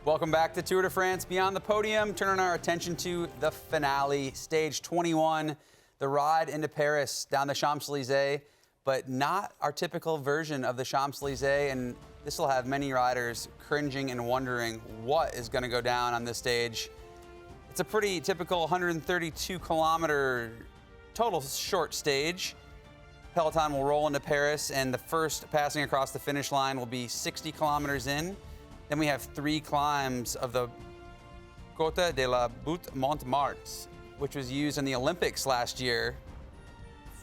Welcome back to Tour de France Beyond the Podium. Turning our attention to the finale, stage 21, the ride into Paris down the Champs-Élysées, but not our typical version of the Champs-Élysées, and this will have many riders cringing and wondering what is going to go down on this stage. It's a pretty typical 132-kilometer total short stage. Peloton will roll into Paris, and the first passing across the finish line will be 60 kilometers in. Then we have 3 climbs of the Côte de la Butte Montmartre, which was used in the Olympics last year,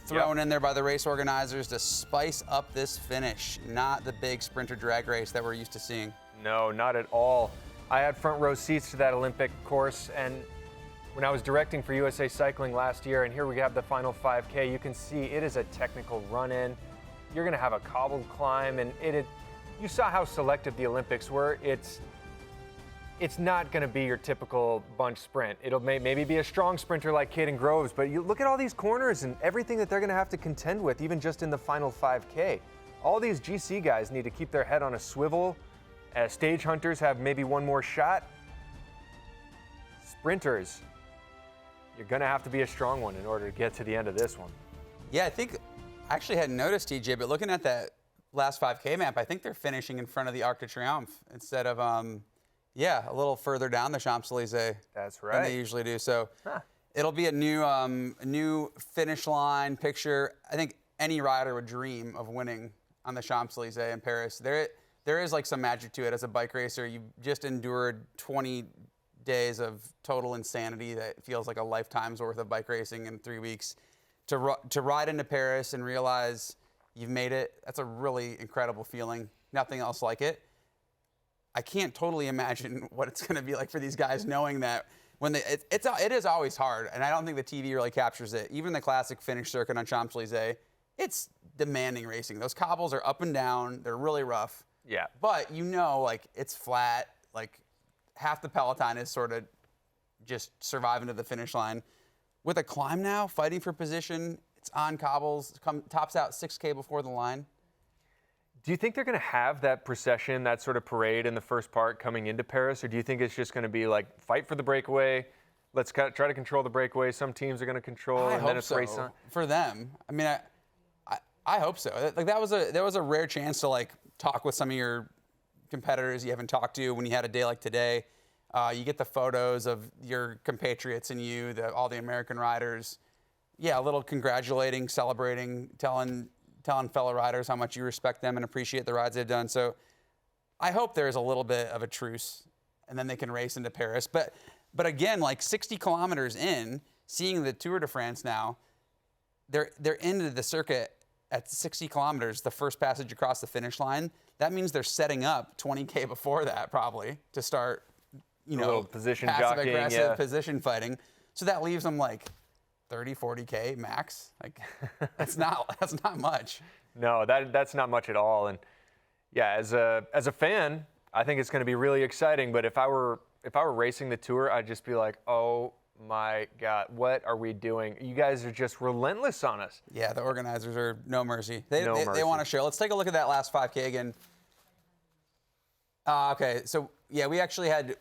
thrown in there by the race organizers to spice up this finish. Not the big sprinter drag race that we're used to seeing. No, not at all. I had front row seats to that Olympic course, and when I was directing for USA Cycling last year, and here we have the final 5K, you can see it is a technical run-in. You're going to have a cobbled climb, and you saw how selective the Olympics were. It's not going to be your typical bunch sprint. It'll maybe be a strong sprinter like Caden Groves, but you look at all these corners and everything that they're going to have to contend with, even just in the final 5K. All these GC guys need to keep their head on a swivel. Stage hunters have maybe one more shot. Sprinters, you're going to have to be a strong one in order to get to the end of this one. Yeah, I actually hadn't noticed, TJ, but looking at that last 5K map, I think they're finishing in front of the Arc de Triomphe instead of, a little further down the Champs-Élysées. That's right. Than they usually do. So it'll be a new finish line picture. I think any rider would dream of winning on the Champs-Élysées in Paris. There is like some magic to it as a bike racer. You've just endured 20 days of total insanity that feels like a lifetime's worth of bike racing in 3 weeks. To ride into Paris and realize you've made it, that's a really incredible feeling. Nothing else like it. I can't totally imagine what it's going to be like for these guys knowing that when it is always hard, and I don't think the TV really captures it. Even the classic finish circuit on Champs-Élysées, it's demanding racing. Those cobbles are up and down. They're really rough. Yeah. But it's flat. Like half the peloton is sort of just surviving to the finish line. With a climb now, fighting for position, it's on cobbles, tops out 6K before the line. Do you think they're going to have that procession, that sort of parade in the first part coming into Paris, or do you think it's just going to be like fight for the breakaway? Let's try to control the breakaway. Some teams are going to control, and then it's race on. For them, I mean, I hope so. Like there was a rare chance to like talk with some of your competitors you haven't talked to when you had a day like today. You get the photos of your compatriots and all the American riders. Yeah, a little congratulating, celebrating, telling fellow riders how much you respect them and appreciate the rides they've done. So I hope there's a little bit of a truce and then they can race into Paris. But again, like 60 kilometers in, seeing the Tour de France now, they're into the circuit at 60 kilometers, the first passage across the finish line. That means they're setting up 20K before that probably to start, position passive jockeying, aggressive position fighting. So that leaves them like 30, 40K max. Like that's not much. No, that's not much at all. And yeah, as a fan, I think it's going to be really exciting. But if I were racing the Tour, I'd just be like, oh my God, what are we doing? You guys are just relentless on us. Yeah, the organizers are no mercy. They mercy. want to show. Let's take a look at that last 5K again. Okay, so yeah, we actually had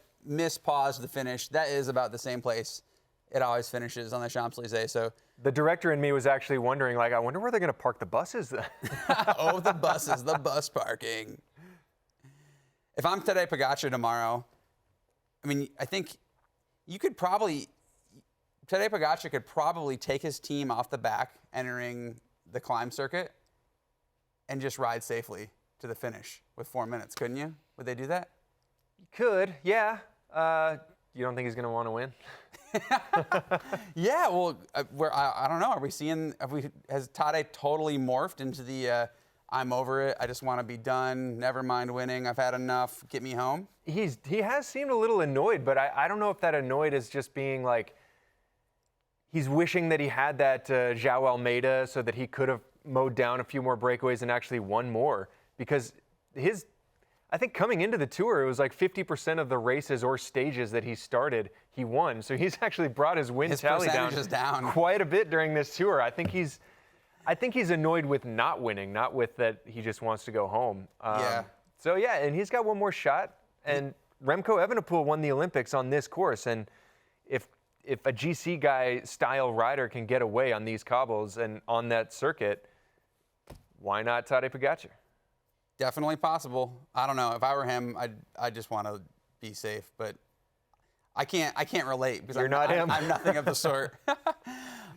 paused the finish. That is about the same place it always finishes on the Champs-Élysées. So the director in me was actually wondering, like, I wonder where they're going to park the buses then. Oh, the buses, the bus parking. If I'm Tadej Pogacar tomorrow, I mean, I think Tadej Pogacar could probably take his team off the back entering the climb circuit and just ride safely to the finish with 4 minutes, couldn't you? Would they do that? You could, yeah. You don't think he's going to want to win? Yeah, well, I don't know. Has Tadej totally morphed into the I'm over it, I just want to be done, never mind winning, I've had enough, get me home? He has seemed a little annoyed, but I don't know if that annoyed is just being like, he's wishing that he had that João Almeida so that he could have mowed down a few more breakaways and actually won more. Because I think coming into the Tour, it was like 50% of the races or stages that he started, he won. So he's actually brought his win tally down quite a bit during this Tour. I think he's annoyed with not winning, not with that he just wants to go home. Yeah. So yeah, and he's got one more shot. And Remco Evenepoel won the Olympics on this course, and if a GC guy style rider can get away on these cobbles and on that circuit, why not Tadej Pogačar? Definitely possible. I don't know. If I were him, I'd just want to be safe, but I can't relate because You're not him. I'm nothing of the sort.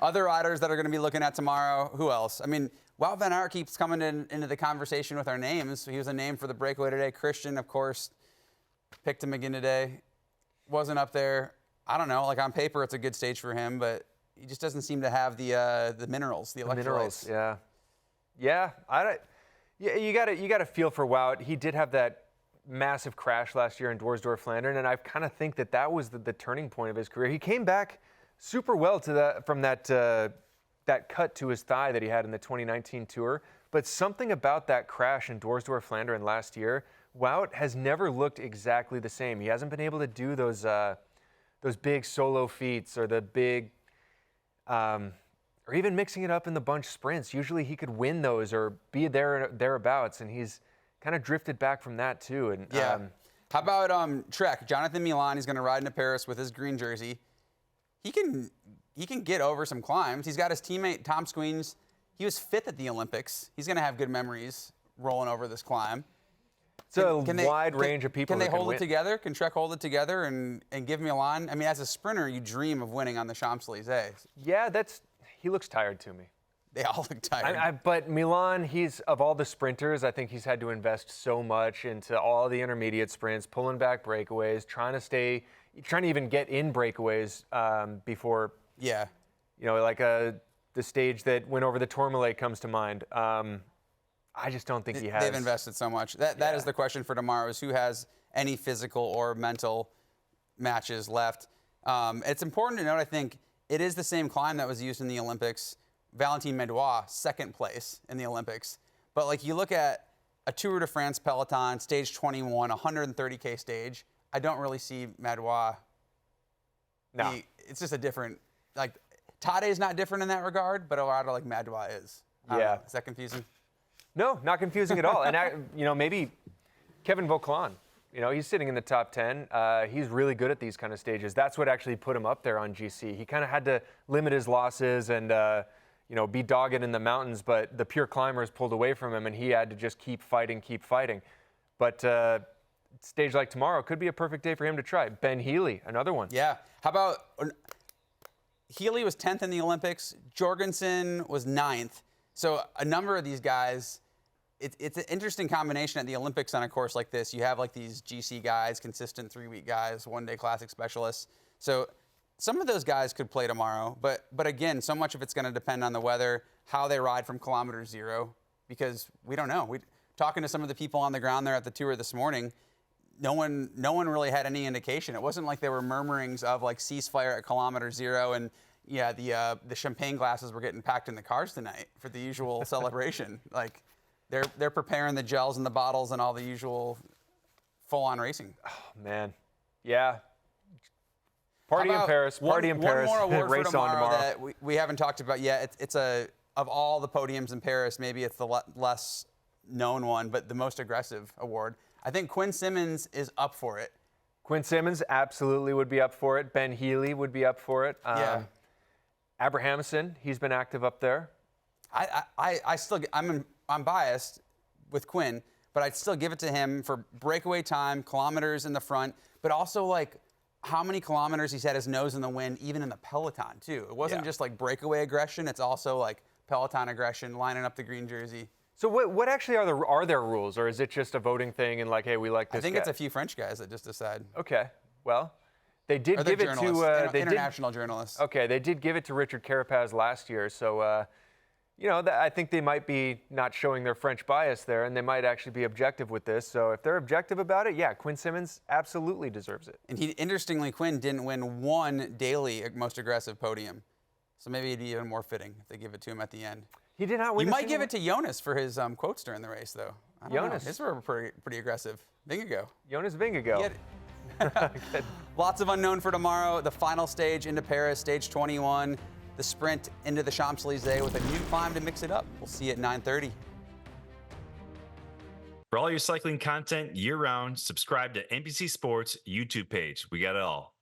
Other riders that are going to be looking at tomorrow, who else? I mean, Wout van Aert keeps coming into the conversation with our names. He was a name for the breakaway today. Christian, of course, picked him again today. Wasn't up there. I don't know. Like on paper, it's a good stage for him, but he just doesn't seem to have the minerals, the electrolytes. Minerals, yeah. You got to feel for Wout. He did have that massive crash last year in Doorsdorf-Flandern, and I kind of think that was the turning point of his career. He came back super well from that cut to his thigh that he had in the 2019 Tour, but something about that crash in Doorsdorf-Flandern last year, Wout has never looked exactly the same. He hasn't been able to do those big solo feats or the big, or even mixing it up in the bunch sprints. Usually he could win those or be thereabouts, and he's kind of drifted back from that too. And yeah. How about Trek? Jonathan Milan, he's going to ride into Paris with his green jersey. He can get over some climbs. He's got his teammate Tom Squeens. He was 5th at the Olympics. He's going to have good memories rolling over this climb. It's a wide range of people. Can they hold it together? Can Trek hold it together and give Milan? I mean, as a sprinter, you dream of winning on the Champs-Élysées. Yeah, he looks tired to me. They all look tired. But Milan, of all the sprinters, I think he's had to invest so much into all the intermediate sprints, pulling back breakaways, trying to even get in breakaways before. Yeah. Like the stage that went over the Tourmalet comes to mind. I just don't think he has. They've invested so much. That is the question for tomorrow: is who has any physical or mental matches left. It's important to note, I think, it is the same climb that was used in the Olympics. Valentin Medouas, 2nd place in the Olympics. But like you look at a Tour de France peloton, stage 21, 130K stage, I don't really see Medouas. No. It's just a different, like, Tadej's not different in that regard, but a rider like Medouas is. Yeah. Is that confusing? No, not confusing at all. And, maybe Kevin Vauquelin, he's sitting in the top 10. He's really good at these kind of stages. That's what actually put him up there on GC. He kind of had to limit his losses and, be dogged in the mountains, but the pure climbers pulled away from him, and he had to just keep fighting. But stage like tomorrow could be a perfect day for him to try. Ben Healy, another one. Yeah. How about Healy was 10th in the Olympics. Jorgensen was 9th. So a number of these guys, it's an interesting combination at the Olympics on a course like this. You have like these GC guys, consistent 3-week guys, one-day classic specialists. So some of those guys could play tomorrow, but again, so much of it's going to depend on the weather, how they ride from kilometer 0, because we don't know. Talking to some of the people on the ground there at the tour this morning, no one really had any indication. It wasn't like there were murmurings of like ceasefire at kilometer 0 and yeah, the champagne glasses were getting packed in the cars tonight for the usual celebration. Like they're preparing the gels and the bottles and all the usual full-on racing. Oh man, yeah. Party in Paris. Party in Paris. One more award Race for tomorrow on tomorrow that we haven't talked about yet. It's of all the podiums in Paris, maybe it's the less known one, but the most aggressive award. I think Quinn Simmons is up for it. Quinn Simmons absolutely would be up for it. Ben Healy would be up for it. Yeah. Abrahamson, he's been active up there. I'm biased with Quinn, but I'd still give it to him for breakaway time, kilometers in the front, but also like how many kilometers he's had his nose in the wind, even in the peloton too. It wasn't just like breakaway aggression; it's also like peloton aggression, lining up the green jersey. So what actually are there rules, or is it just a voting thing and like, hey, we like this I think guy? it's a few French guys that just decide. Okay, well, they did give it to international journalists. Okay, they did give it to Richard Carapaz last year, so I think they might be not showing their French bias there, and they might actually be objective with this. So if they're objective about it, yeah, Quinn Simmons absolutely deserves it. And interestingly, Quinn didn't win one daily most aggressive podium, so maybe it'd be even more fitting if they give it to him at the end. He did not win. You might give it to Jonas for his quotes during the race, though. I don't know. His were pretty aggressive. Vingegaard. Jonas Vingegaard. Lots of unknown for tomorrow. The final stage into Paris, stage 21. The sprint into the Champs-Élysées with a new climb to mix it up. We'll see you at 9:30. For all your cycling content year-round, subscribe to NBC Sports YouTube page. We got it all.